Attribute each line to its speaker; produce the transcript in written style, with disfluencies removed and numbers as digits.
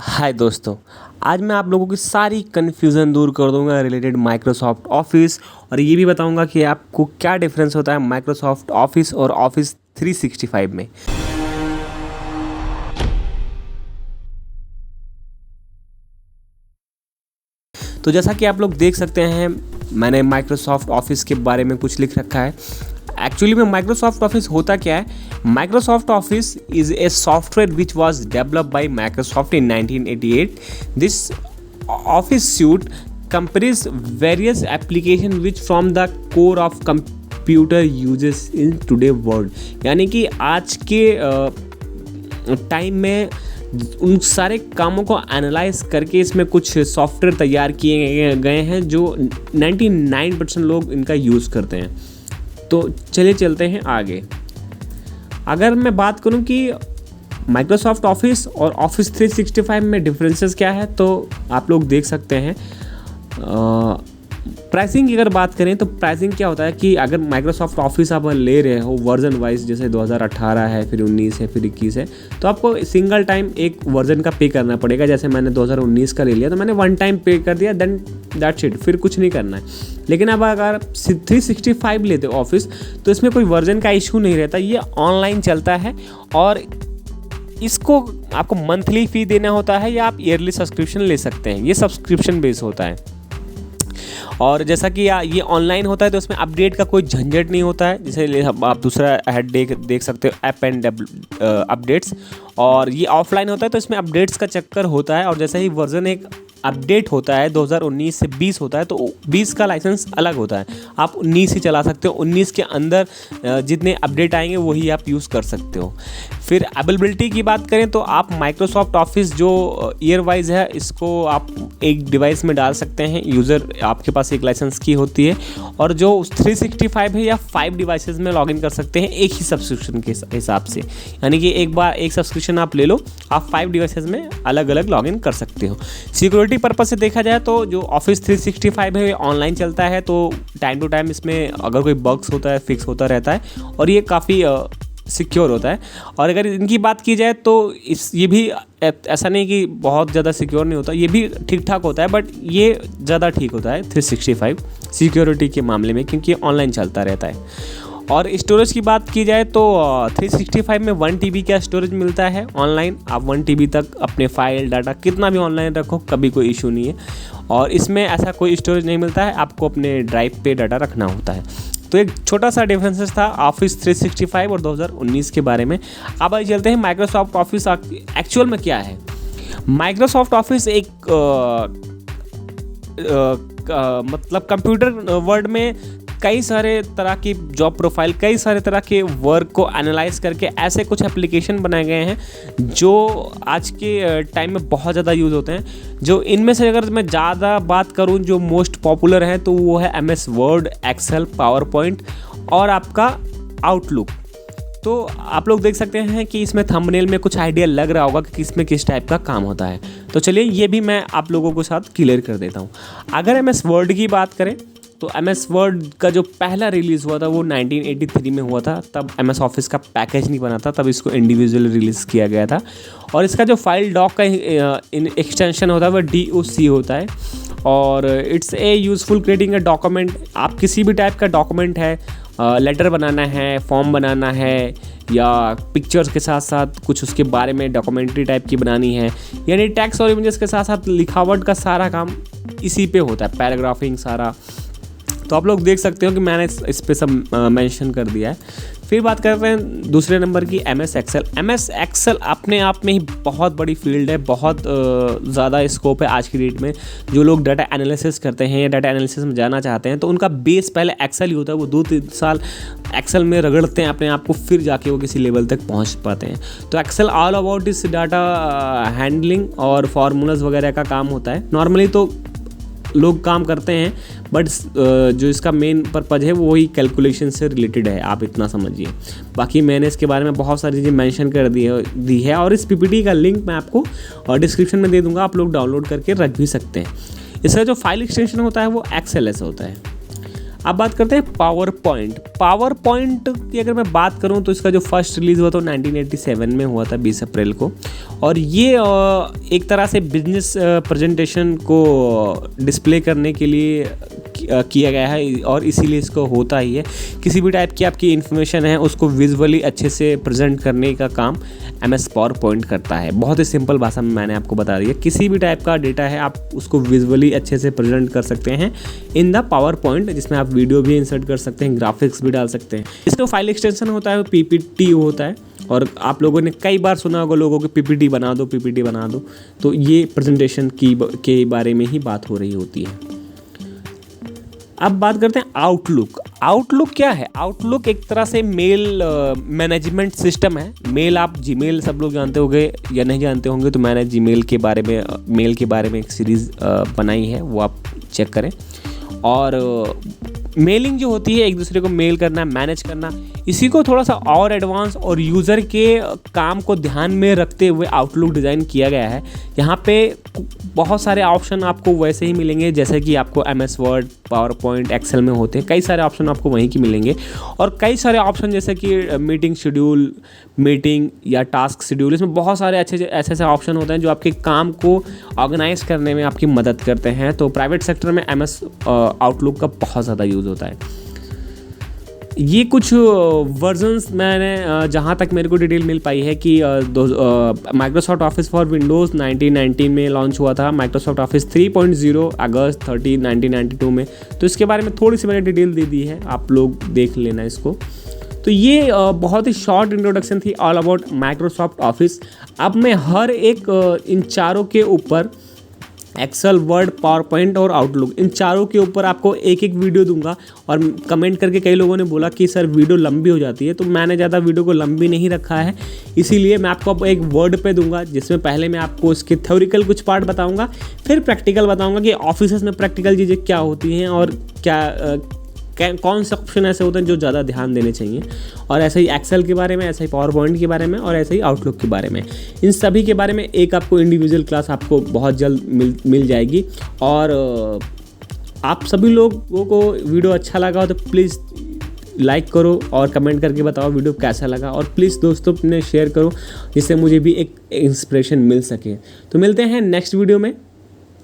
Speaker 1: हाय दोस्तों। आज मैं आप लोगों की सारी कन्फ्यूज़न दूर कर दूंगा रिलेटेड माइक्रोसॉफ्ट ऑफिस और ये भी बताऊंगा कि आपको क्या डिफरेंस होता है माइक्रोसॉफ्ट ऑफिस और ऑफिस 365 में। तो जैसा कि आप लोग देख सकते हैं, मैंने माइक्रोसॉफ्ट ऑफिस के बारे में कुछ लिख रखा है। एक्चुअली में माइक्रोसॉफ्ट ऑफिस होता क्या है? Microsoft office is a software which was developed by Microsoft in 1988। This office suit compress various application which from the core of computer uses in today world. यानी कि आज के टाइम में उन सारे कामों को एनालाइज करके इसमें कुछ सॉफ्टवेयर तैयार किए गए हैं जो 99% लोग इनका यूज़ करते हैं। तो चलिए चलते हैं आगे। अगर मैं बात करूं कि माइक्रोसॉफ्ट ऑफिस और ऑफिस 365 में डिफरेंसेस क्या है, तो आप लोग देख सकते हैं। प्राइसिंग की अगर बात करें तो प्राइसिंग क्या होता है कि अगर माइक्रोसॉफ्ट ऑफिस आप ले रहे हो वर्जन वाइज, जैसे 2018 है, फिर 19 है, फिर 21 है, तो आपको सिंगल टाइम एक वर्जन का पे करना पड़ेगा। जैसे मैंने 2019 का ले लिया तो मैंने वन टाइम पे कर दिया, देन दैट्स इट, फिर कुछ नहीं करना है। लेकिन अब अगर 365 लेते हो ऑफिस, तो इसमें कोई वर्जन का इशू नहीं रहता, ये ऑनलाइन चलता है और इसको आपको मंथली फ़ी देना होता है या आप ईयरली सब्सक्रिप्शन ले सकते हैं। ये सब्सक्रिप्शन बेस होता है और जैसा कि ये ऑनलाइन होता है तो उसमें अपडेट का कोई झंझट नहीं होता है। जैसे आप दूसरा हेड देख सकते हो, ऐप एंड अपडेट्स, और ये ऑफलाइन होता है तो इसमें अपडेट्स का चक्कर होता है। और जैसे ही वर्जन एक अपडेट होता है 2019 से 20 होता है तो 20 का लाइसेंस अलग होता है, आप 19 ही चला सकते हो। 19 के अंदर जितने अपडेट आएंगे वही आप यूज़ कर सकते हो। फिर अवेलेबिलिटी की बात करें तो आप माइक्रोसॉफ्ट ऑफिस जो ईयर वाइज है, इसको आप एक डिवाइस में डाल सकते हैं, यूज़र आपके पास एक लाइसेंस की होती है, और जो 365 है या 5 डिवाइसेस में लॉगिन कर सकते हैं एक ही सब्सक्रिप्शन के हिसाब से। यानी कि एक बार एक सब्सक्रिप्शन आप ले लो, आप 5 डिवाइसेस में अलग अलग लॉगिन कर सकते हो। सिक्योरिटी पर्पस से देखा जाए तो जो ऑफिस 365 है ऑनलाइन चलता है, तो टाइम टू टाइम इसमें अगर कोई बग्स होता है फिक्स होता रहता है और ये काफ़ी सिक्योर होता है। और अगर इनकी बात की जाए तो ये भी ऐसा नहीं कि बहुत ज़्यादा सिक्योर नहीं होता, ये भी ठीक ठाक होता है, बट ये ज़्यादा ठीक होता है 365 सिक्योरिटी के मामले में, क्योंकि ये ऑनलाइन चलता रहता है। और स्टोरेज की बात की जाए तो 365 में 1 TB का स्टोरेज मिलता है ऑनलाइन। आप 1 TB तक अपने फाइल डाटा कितना भी ऑनलाइन रखो, कभी कोई इशू नहीं है। और इसमें ऐसा कोई स्टोरेज नहीं मिलता है, आपको अपने ड्राइव पे डाटा रखना होता है। तो एक छोटा सा डिफरेंसेस था ऑफिस 365 और 2019 के बारे में। अब आइए चलते हैं माइक्रोसॉफ्ट ऑफिस एक्चुअल में क्या है। माइक्रोसॉफ्ट ऑफिस एक मतलब कंप्यूटर वर्ल्ड में कई सारे तरह की जॉब प्रोफाइल, कई सारे तरह के वर्क को एनालाइज करके ऐसे कुछ एप्लीकेशन बनाए गए हैं जो आज के टाइम में बहुत ज़्यादा यूज़ होते हैं। जो इनमें से अगर मैं ज़्यादा बात करूं जो मोस्ट पॉपुलर है तो वो है MS Word, Excel, PowerPoint और आपका आउटलुक। तो आप लोग देख सकते हैं कि इसमें थंबनेल में कुछ आइडिया लग रहा होगा कि इसमें किस टाइप का काम होता है। तो चलिए ये भी मैं आप लोगों के साथ क्लियर कर देता हूँ। अगर MS वर्ड की बात करें तो MS वर्ड का जो पहला रिलीज़ हुआ था वो 1983 में हुआ था। तब MS ऑफिस का पैकेज नहीं बना था, तब इसको इंडिविजुअल रिलीज़ किया गया था। और इसका जो फाइल डॉक का एक्सटेंशन होता है वह DOC होता है। और it's a useful creating a document. आप किसी भी टाइप का डॉक्यूमेंट है, लेटर बनाना है, फॉर्म बनाना है, या पिक्चर्स के साथ साथ कुछ उसके बारे में डॉक्यूमेंट्री टाइप की बनानी है, यानी टेक्स्ट और इमेजेस के साथ साथ लिखावट का सारा काम इसी पे होता है, पैराग्राफिंग सारा। तो आप लोग देख सकते हो कि मैंने इस पे सब मेंशन कर दिया है। फिर बात करते हैं दूसरे नंबर की MS एक्सेल। MS एक्सेल अपने आप में ही बहुत बड़ी फील्ड है, बहुत ज़्यादा स्कोप है आज की डेट में। जो लोग डाटा एनालिसिस करते हैं या डाटा एनालिसिस में जाना चाहते हैं तो उनका बेस पहले एक्सेल ही होता है। वो 2-3 साल एक्सेल में रगड़ते हैं अपने आप को, फिर जाके वो किसी लेवल तक पहुंच पाते हैं। तो एक्सेल ऑल अबाउट इस डाटा हैंडलिंग और फार्मूलाज वगैरह का काम होता है। नॉर्मली तो लोग काम करते हैं, बट जो इसका मेन पर्पज़ है वो वही कैलकुलेशन से रिलेटेड है, आप इतना समझिए। बाकी मैंने इसके बारे में बहुत सारी चीज़ें मेंशन कर दी है और इस PPT का लिंक मैं आपको डिस्क्रिप्शन में दे दूंगा, आप लोग डाउनलोड करके रख भी सकते हैं। इसका जो फाइल एक्सटेंशन होता है वो XLS होता है। अब बात करते हैं पावर पॉइंट। पावर पॉइंट की अगर मैं बात करूं तो इसका जो फर्स्ट रिलीज़ हुआ तो 1987 में हुआ था 20 अप्रैल को, और ये एक तरह से बिजनेस प्रेजेंटेशन को डिस्प्ले करने के लिए किया गया है, और इसीलिए इसको होता ही है। किसी भी टाइप की आपकी इन्फॉर्मेशन है उसको विजुअली अच्छे से प्रेजेंट करने का काम MS पावर पॉइंट करता है। बहुत ही सिंपल भाषा में मैंने आपको बता दिया, किसी भी टाइप का डेटा है आप उसको विजुअली अच्छे से प्रेजेंट कर सकते हैं इन द पावर पॉइंट, जिसमें आप वीडियो भी इंसर्ट कर सकते हैं, ग्राफिक्स भी डाल सकते हैं। इसका फाइल एक्सटेंशन होता है PPT होता है, और आप लोगों ने कई बार सुना होगा लोगों को PPT बना दो, तो ये प्रेजेंटेशन के बारे में ही बात हो रही होती है। अब बात करते हैं आउटलुक। आउटलुक क्या है? आउटलुक एक तरह से मेल मैनेजमेंट सिस्टम है। मेल, आप जीमेल सब लोग जानते होंगे या नहीं जानते होंगे, तो मैंने जीमेल के बारे में एक सीरीज़ बनाई है, वो आप चेक करें। और मेलिंग जो होती है, एक दूसरे को मेल करना, मैनेज करना, इसी को थोड़ा सा और एडवांस और यूज़र के काम को ध्यान में रखते हुए आउटलुक डिज़ाइन किया गया है। यहाँ पे बहुत सारे ऑप्शन आपको वैसे ही मिलेंगे जैसे कि आपको MS Word, PowerPoint, Excel में होते हैं। कई सारे ऑप्शन आपको वहीं की मिलेंगे, और कई सारे ऑप्शन जैसे कि मीटिंग शेड्यूल, मीटिंग या टास्क शेड्यूल, इसमें बहुत सारे ऐसे ऑप्शन होते हैं जो आपके काम को ऑर्गेनाइज करने में आपकी मदद करते हैं। तो प्राइवेट सेक्टर में MS आउटलुक का बहुत ज़्यादा यूज़ होता है। ये कुछ वर्जन्स मैंने जहाँ तक मेरे को डिटेल मिल पाई है कि माइक्रोसॉफ्ट ऑफिस फॉर विंडोज़ 1919 में लॉन्च हुआ था, माइक्रोसॉफ्ट ऑफिस 3.0 अगस्त 30 1992 में। तो इसके बारे में थोड़ी सी मैंने डिटेल दे दी है, आप लोग देख लेना इसको। तो ये बहुत ही शॉर्ट इंट्रोडक्शन थी ऑल अबाउट माइक्रोसॉफ्ट ऑफिस। अब मैं हर एक इन चारों के ऊपर, एक्सेल, वर्ड, पावर पॉइंट और आउटलुक, इन चारों के ऊपर आपको एक वीडियो दूंगा। और कमेंट करके कई लोगों ने बोला कि सर वीडियो लंबी हो जाती है, तो मैंने ज़्यादा वीडियो को लंबी नहीं रखा है, इसीलिए मैं आपको अब एक वर्ड पे दूंगा, जिसमें पहले मैं आपको इसके थ्योरिकल कुछ पार्ट बताऊंगा, फिर प्रैक्टिकल बताऊंगा कि ऑफिस में प्रैक्टिकल चीज़ें क्या होती हैं और कौन से ऑप्शन ऐसे होते हैं जो ज़्यादा ध्यान देने चाहिए। और ऐसे ही एक्सेल के बारे में, ऐसे ही पावर पॉइंट के बारे में, और ऐसे ही आउटलुक के बारे में, इन सभी के बारे में एक आपको इंडिविजुअल क्लास आपको बहुत जल्द मिल जाएगी। और आप सभी लोगों को वीडियो अच्छा लगा हो तो प्लीज़ लाइक करो और कमेंट करके बताओ वीडियो कैसा लगा, और प्लीज़ दोस्तों अपने शेयर करो जिससे मुझे भी एक इंस्पिरेशन मिल सके। तो मिलते हैं नेक्स्ट वीडियो में।